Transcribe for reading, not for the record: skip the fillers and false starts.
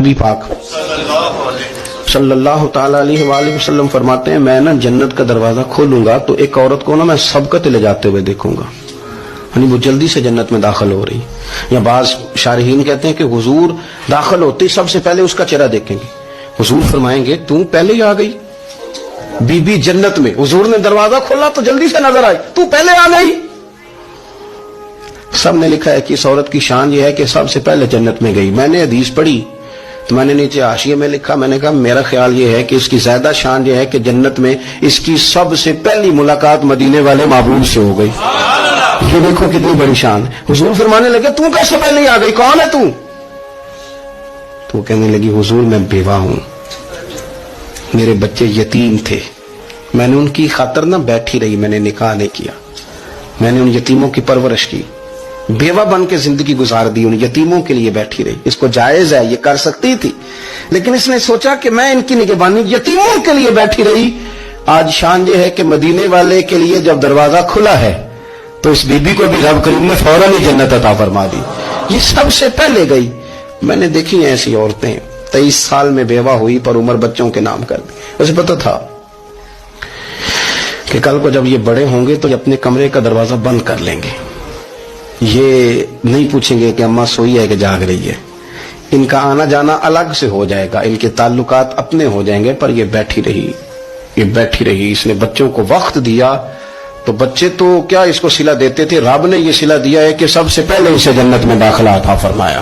نبی پاک صلی اللہ تعالیٰ علیہ وآلہ وسلم فرماتے ہیں میں نا جنت کا دروازہ کھولوں گا تو ایک عورت کو نا میں سبقت لے جاتے ہوئے دیکھوں گا، یعنی وہ جلدی سے جنت میں داخل ہو رہی. یا بعض شارحین کہتے ہیں کہ حضور داخل ہوتے سب سے پہلے اس کا چہرہ دیکھیں گے. حضور فرمائیں گے تو پہلے ہی آ گئی بی بی جنت میں، حضور نے دروازہ کھولا تو جلدی سے نظر آئی، تو پہلے آ گئی. سب نے لکھا ہے کہ اس عورت کی شان یہ ہے کہ سب سے پہلے جنت میں گئی. میں نے حدیث پڑھی تو میں نے نیچے حاشیے میں لکھا، میں نے کہا میرا خیال یہ ہے کہ اس کی زیادہ شان یہ ہے کہ جنت میں اس کی سب سے پہلی ملاقات مدینے والے محبوب سے ہو گئی. یہ دیکھو کتنی بڑی شان ہے. حضور فرمانے لگے تو کیسے پہلے آ گئی، کون ہے تو کہنے لگی حضور میں بیوہ ہوں، میرے بچے یتیم تھے، میں نے ان کی خاطر نہ بیٹھی رہی، میں نے نکاح نہیں کیا، میں نے ان یتیموں کی پرورش کی، بیوہ بن کے زندگی گزار دی، ان یتیموں کے لیے بیٹھی رہی. اس کو جائز ہے، یہ کر سکتی تھی، لیکن اس نے سوچا کہ میں ان کی نگہبانی یتیموں کے لیے بیٹھی رہی. آج شان یہ ہے کہ مدینے والے کے لیے جب دروازہ کھلا ہے تو اس بی بی کو بھی رب کریم نے فوراً ہی جنت عطا فرما دی. یہ سب سے پہلے گئی. میں نے دیکھی ہیں ایسی عورتیں 23 سال میں بیوہ ہوئی پر عمر بچوں کے نام کر دی. اسے پتہ تھا کہ کل کو جب یہ بڑے ہوں گے تو یہ اپنے کمرے کا دروازہ بند کر لیں گے، یہ نہیں پوچھیں گے کہ اماں سوئی ہے کہ جاگ رہی ہے. ان کا آنا جانا الگ سے ہو جائے گا، ان کے تعلقات اپنے ہو جائیں گے، پر یہ بیٹھی رہی. اس نے بچوں کو وقت دیا تو بچے تو کیا اس کو صلہ دیتے تھے، رب نے یہ صلہ دیا ہے کہ سب سے پہلے اسے جنت میں داخلہ عطا فرمایا.